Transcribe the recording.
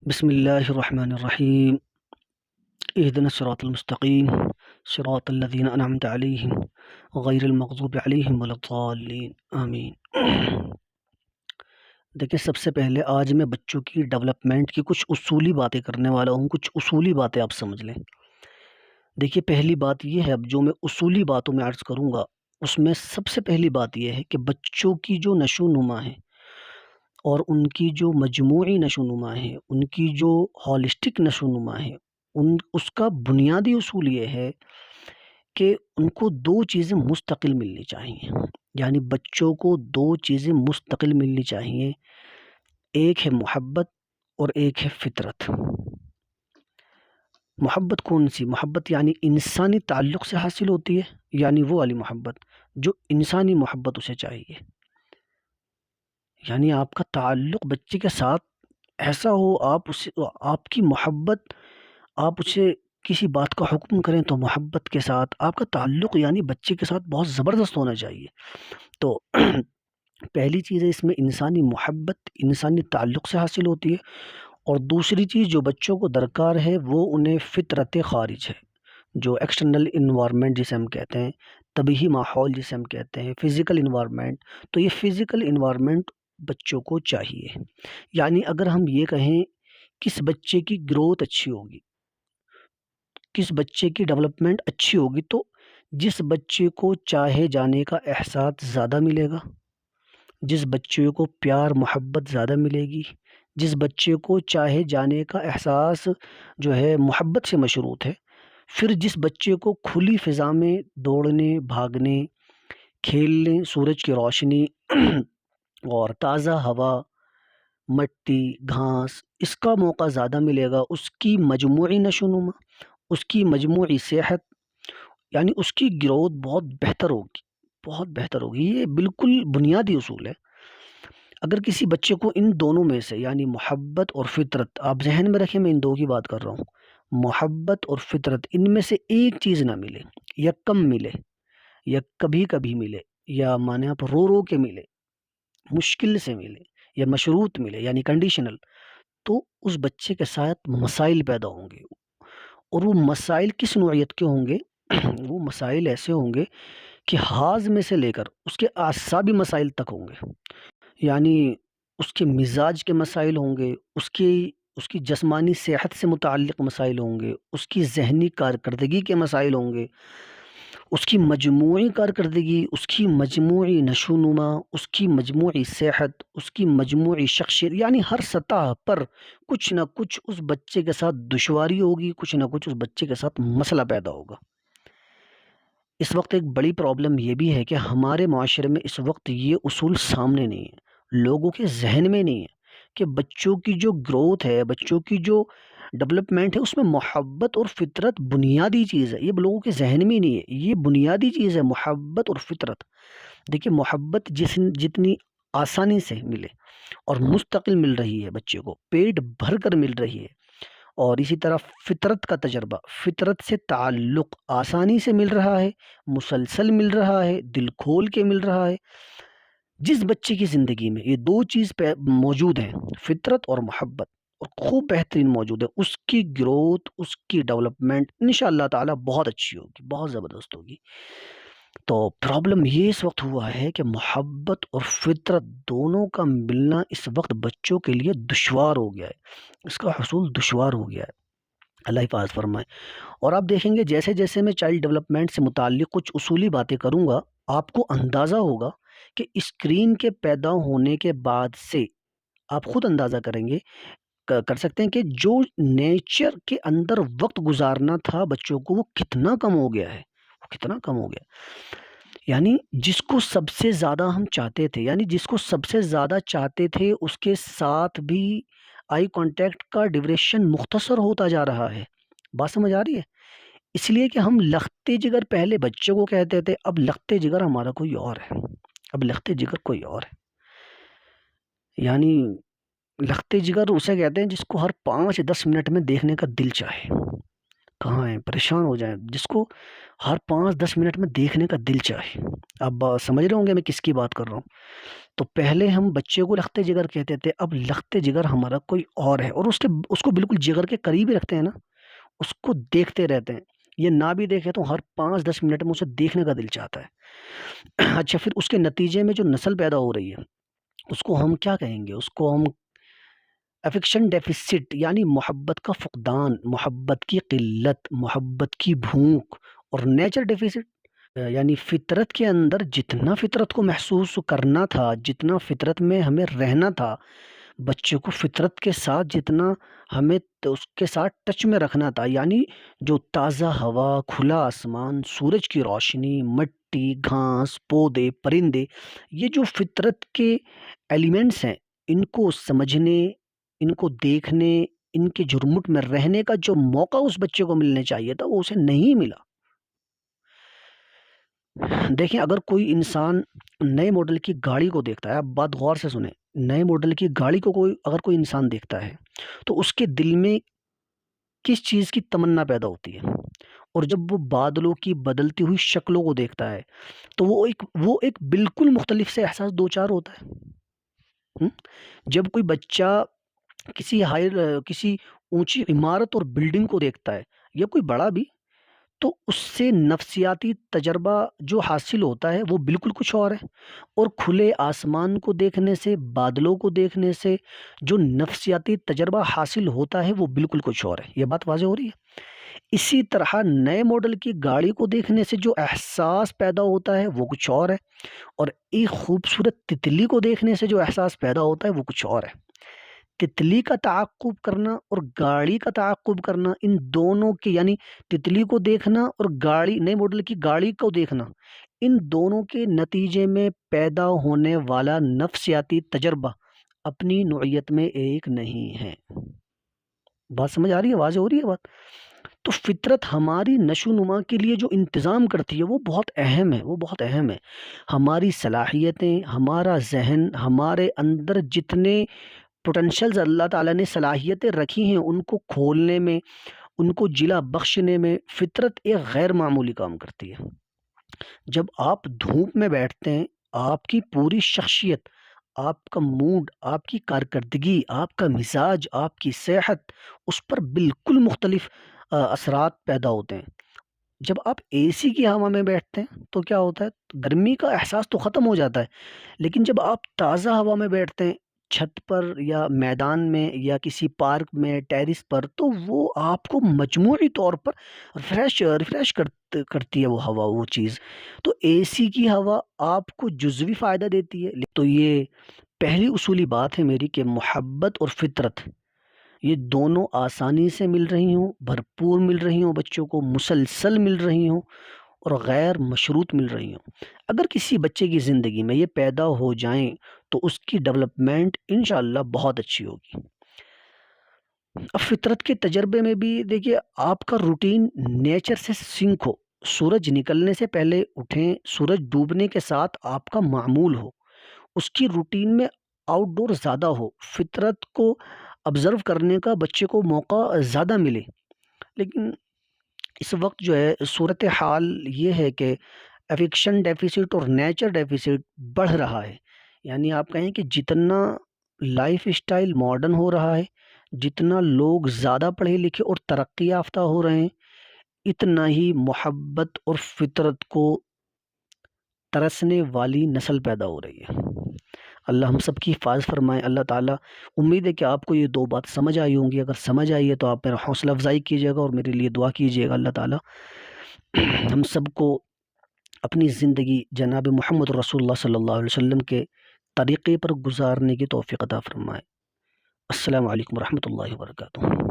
بسم اللہ الرحمن الرحیم اهدنا الصراط المستقیم صراط الذین انعمت علیہم غیر المغضوب علیہم ولا الضالین آمین۔ دیکھیں، سب سے پہلے آج میں بچوں کی ڈیولپمنٹ کی کچھ اصولی باتیں کرنے والا ہوں۔ کچھ اصولی باتیں آپ سمجھ لیں۔ دیکھیے، پہلی بات یہ ہے، اب جو میں اصولی باتوں میں عرض کروں گا اس میں سب سے پہلی بات یہ ہے کہ بچوں کی جو نشو و نما ہے اور ان کی جو مجموعی نشو و نما ہے، ان کی جو ہولسٹک نشو و نما ہے، اس کا بنیادی اصول یہ ہے کہ ان کو دو چیزیں مستقل ملنی چاہیے۔ یعنی بچوں کو دو چیزیں مستقل ملنی چاہیے، ایک ہے محبت اور ایک ہے فطرت۔ محبت کون سی؟ محبت یعنی انسانی تعلق سے حاصل ہوتی ہے، یعنی وہ والی محبت جو انسانی محبت اسے چاہیے۔ یعنی آپ کا تعلق بچے کے ساتھ ایسا ہو، آپ کی محبت، آپ اسے کسی بات کا حکم کریں تو محبت کے ساتھ آپ کا تعلق یعنی بچے کے ساتھ بہت زبردست ہونا چاہیے۔ تو پہلی چیز ہے اس میں انسانی محبت، انسانی تعلق سے حاصل ہوتی ہے۔ اور دوسری چیز جو بچوں کو درکار ہے وہ انہیں فطرت خارج ہے، جو ایکسٹرنل انوائرمنٹ جسے ہم کہتے ہیں، طبعی ماحول جسے ہم کہتے ہیں، فزیکل انوائرمنٹ۔ تو یہ فزیکل انوائرمنٹ بچوں کو چاہیے۔ یعنی اگر ہم یہ کہیں کس بچے کی گروتھ اچھی ہوگی، کس بچے کی ڈیولپمنٹ اچھی ہوگی، تو جس بچے کو چاہے جانے کا احساس زیادہ ملے گا، جس بچے کو پیار محبت زیادہ ملے گی، جس بچے کو چاہے جانے کا احساس جو ہے محبت سے مشروط ہے، پھر جس بچے کو کھلی فضا میں دوڑنے بھاگنے کھیلنے، سورج کی روشنی اور تازہ ہوا، مٹی گھاس، اس کا موقع زیادہ ملے گا، اس کی مجموعی نشو و نما، اس کی مجموعی صحت، یعنی اس کی گروتھ بہت بہتر ہوگی، بہت بہتر ہوگی۔ یہ بالکل بنیادی اصول ہے۔ اگر کسی بچے کو ان دونوں میں سے یعنی محبت اور فطرت، آپ ذہن میں رکھیں میں ان دو کی بات کر رہا ہوں، محبت اور فطرت، ان میں سے ایک چیز نہ ملے، یا کم ملے، یا کبھی کبھی ملے، یا مانے آپ رو رو کے ملے، مشکل سے ملے، یا مشروط ملے یعنی کنڈیشنل، تو اس بچے کے ساتھ مسائل پیدا ہوں گے۔ اور وہ مسائل کس نوعیت کے ہوں گے؟ وہ مسائل ایسے ہوں گے کہ ہاضمے سے لے کر اس کے اعصابی مسائل تک ہوں گے۔ یعنی اس کے مزاج کے مسائل ہوں گے، اس کی جسمانی صحت سے متعلق مسائل ہوں گے، اس کی ذہنی کارکردگی کے مسائل ہوں گے، اس کی مجموعی کارکردگی، اس کی مجموعی نشو و نما، اس کی مجموعی صحت، اس کی مجموعی شخصیت، یعنی ہر سطح پر کچھ نہ کچھ اس بچے کے ساتھ دشواری ہوگی، کچھ نہ کچھ اس بچے کے ساتھ مسئلہ پیدا ہوگا۔ اس وقت ایک بڑی پرابلم یہ بھی ہے کہ ہمارے معاشرے میں اس وقت یہ اصول سامنے نہیں ہے، لوگوں کے ذہن میں نہیں ہے کہ بچوں کی جو گروتھ ہے، بچوں کی جو ڈیولپمنٹ ہے، اس میں محبت اور فطرت بنیادی چیز ہے۔ یہ لوگوں کے ذہن میں نہیں ہے، یہ بنیادی چیز ہے محبت اور فطرت۔ دیکھیے، محبت جتنی آسانی سے ملے اور مستقل مل رہی ہے، بچے کو پیٹ بھر کر مل رہی ہے، اور اسی طرح فطرت کا تجربہ، فطرت سے تعلق آسانی سے مل رہا ہے، مسلسل مل رہا ہے، دل کھول کے مل رہا ہے۔ جس بچے کی زندگی میں یہ دو چیز موجود ہیں، فطرت اور محبت، اور خوب بہترین موجود ہے، اس کی گروتھ، اس کی ڈیولپمنٹ انشاءاللہ تعالی بہت اچھی ہوگی، بہت زبردست ہوگی۔ تو پرابلم یہ اس وقت ہوا ہے کہ محبت اور فطرت دونوں کا ملنا اس وقت بچوں کے لیے دشوار ہو گیا ہے، اس کا حصول دشوار ہو گیا ہے۔ اللہ حفاظ فرمائے۔ اور آپ دیکھیں گے جیسے جیسے میں چائلڈ ڈیولپمنٹ سے متعلق کچھ اصولی باتیں کروں گا، آپ کو اندازہ ہوگا کہ اسکرین کے پیدا ہونے کے بعد سے آپ خود اندازہ کریں گے، کر سکتے ہیں کہ جو نیچر کے اندر وقت گزارنا تھا بچوں کو، وہ کتنا کم ہو گیا ہے، وہ کتنا کم ہو گیا۔ یعنی جس کو سب سے زیادہ ہم چاہتے تھے، یعنی جس کو سب سے زیادہ چاہتے تھے، اس کے ساتھ بھی آئی کانٹیکٹ کا ڈیوریشن مختصر ہوتا جا رہا ہے۔ بات سمجھ آ رہی ہے؟ اس لیے کہ ہم لختے جگر پہلے بچے کو کہتے تھے، اب لختے جگر ہمارا کوئی اور ہے، اب لختے جگر کوئی اور ہے۔ یعنی لختے جگر اسے کہتے ہیں جس کو ہر 5-10 منٹ میں دیکھنے کا دل چاہے، کہاں ہے، پریشان ہو جائیں، جس کو ہر 5-10 منٹ میں دیکھنے کا دل چاہے۔ اب سمجھ رہے ہوں گے میں کس کی بات کر رہا ہوں۔ تو پہلے ہم بچے کو لخت جگر کہتے تھے، اب لخت جگر ہمارا کوئی اور ہے، اور اس کو بالکل جگر کے قریب ہی رکھتے ہیں نا، اس کو دیکھتے رہتے ہیں۔ یہ نہ بھی دیکھے تو ہر 5-10 منٹ میں اسے دیکھنے کا دل چاہتا ہے۔ اچھا، پھر اس کے نتیجے میں جو نسل پیدا ہو رہی ہے اس کو ہم کیا کہیں گے؟ اس کو ہم افیکشن ڈیفیسٹ، یعنی محبت کا فقدان، محبت کی قلت، محبت کی بھوک، اور نیچر ڈیفیسٹ، یعنی فطرت کے اندر جتنا فطرت کو محسوس کرنا تھا، جتنا فطرت میں ہمیں رہنا تھا، بچے کو فطرت کے ساتھ جتنا ہمیں اس کے ساتھ ٹچ میں رکھنا تھا، یعنی جو تازہ ہوا، کھلا آسمان، سورج کی روشنی، مٹی، گھاس، پودے، پرندے، یہ جو فطرت کے ایلیمنٹس ہیں، ان کو سمجھنے، ان کو دیکھنے، ان کے جھرمٹ میں رہنے کا جو موقع اس بچے کو ملنے چاہیے تھا وہ اسے نہیں ملا۔ دیکھیں، اگر کوئی انسان نئے ماڈل کی گاڑی کو دیکھتا ہے، آپ بات غور سے سنیں، نئے ماڈل کی گاڑی کو اگر کوئی انسان دیکھتا ہے تو اس کے دل میں کس چیز کی تمنا پیدا ہوتی ہے؟ اور جب وہ بادلوں کی بدلتی ہوئی شکلوں کو دیکھتا ہے تو وہ ایک بالکل مختلف سے احساس دوچار ہوتا ہے۔ ہم؟ جب کوئی بچہ کسی اونچی عمارت اور بلڈنگ کو دیکھتا ہے، یا کوئی بڑا بھی، تو اس سے نفسیاتی تجربہ جو حاصل ہوتا ہے وہ بالکل کچھ اور ہے، اور کھلے آسمان کو دیکھنے سے، بادلوں کو دیکھنے سے جو نفسیاتی تجربہ حاصل ہوتا ہے وہ بالکل کچھ اور ہے۔ یہ بات واضح ہو رہی ہے؟ اسی طرح نئے ماڈل کی گاڑی کو دیکھنے سے جو احساس پیدا ہوتا ہے وہ کچھ اور ہے، اور ایک خوبصورت تتلی کو دیکھنے سے جو احساس پیدا ہوتا ہے وہ کچھ اور ہے۔ تتلی کا تعاقب کرنا اور گاڑی کا تعاقب کرنا، ان دونوں کے، یعنی تتلی کو دیکھنا اور نئے ماڈل کی گاڑی کو دیکھنا، ان دونوں کے نتیجے میں پیدا ہونے والا نفسیاتی تجربہ اپنی نوعیت میں ایک نہیں ہے۔ بات سمجھ آ رہی ہے؟ واضح ہو رہی ہے بات؟ تو فطرت ہماری نشو و نما کے لیے جو انتظام کرتی ہے وہ بہت اہم ہے، وہ بہت اہم ہے۔ ہماری صلاحیتیں، ہمارا ذہن، ہمارے اندر جتنے پوٹینشلز اللہ تعالیٰ نے صلاحیتیں رکھی ہیں ان کو کھولنے میں، ان کو جلا بخشنے میں فطرت ایک غیر معمولی کام کرتی ہے۔ جب آپ دھوپ میں بیٹھتے ہیں، آپ کی پوری شخصیت، آپ کا موڈ، آپ کی کارکردگی، آپ کا مزاج، آپ کی صحت، اس پر بالکل مختلف اثرات پیدا ہوتے ہیں۔ جب آپ اے سی کی ہوا میں بیٹھتے ہیں تو کیا ہوتا ہے؟ گرمی کا احساس تو ختم ہو جاتا ہے، لیکن جب آپ تازہ ہوا میں بیٹھتے ہیں، چھت پر یا میدان میں یا کسی پارک میں، ٹیرس پر، تو وہ آپ کو مجموعی طور پر ریفریش کرتی ہے وہ ہوا، وہ چیز۔ تو اے سی کی ہوا آپ کو جزوی فائدہ دیتی ہے۔ تو یہ پہلی اصولی بات ہے میری کہ محبت اور فطرت، یہ دونوں آسانی سے مل رہی ہوں، بھرپور مل رہی ہوں، بچوں کو مسلسل مل رہی ہوں، اور غیر مشروط مل رہی ہوں۔ اگر کسی بچے کی زندگی میں یہ پیدا ہو جائیں تو اس کی ڈیولپمنٹ انشاءاللہ بہت اچھی ہوگی۔ اب فطرت کے تجربے میں بھی دیکھیے، آپ کا روٹین نیچر سے سنک ہو، سورج نکلنے سے پہلے اٹھیں، سورج ڈوبنے کے ساتھ آپ کا معمول ہو، اس کی روٹین میں آؤٹ ڈور زیادہ ہو، فطرت کو آبزرو کرنے کا بچے کو موقع زیادہ ملے۔ لیکن اس وقت جو ہے صورتحال یہ ہے کہ افیکشن ڈیفیسٹ اور نیچر ڈیفیسٹ بڑھ رہا ہے۔ یعنی آپ کہیں کہ جتنا لائف اسٹائل ماڈرن ہو رہا ہے، جتنا لوگ زیادہ پڑھے لکھے اور ترقی یافتہ ہو رہے ہیں، اتنا ہی محبت اور فطرت کو ترسنے والی نسل پیدا ہو رہی ہے۔ اللہ ہم سب کی حفاظت فرمائے۔ اللہ تعالیٰ، امید ہے کہ آپ کو یہ دو بات سمجھ آئی ہوں گی۔ اگر سمجھ آئی ہے تو آپ میرا حوصلہ افزائی کیجیے گا اور میرے لیے دعا کیجیے گا۔ اللہ تعالیٰ ہم سب کو اپنی زندگی جناب محمد رسول اللہ صلی اللہ علیہ وسلم کے طریقے پر گزارنے کی توفیق عطا فرمائے۔ السلام علیکم ورحمۃ اللہ وبرکاتہ۔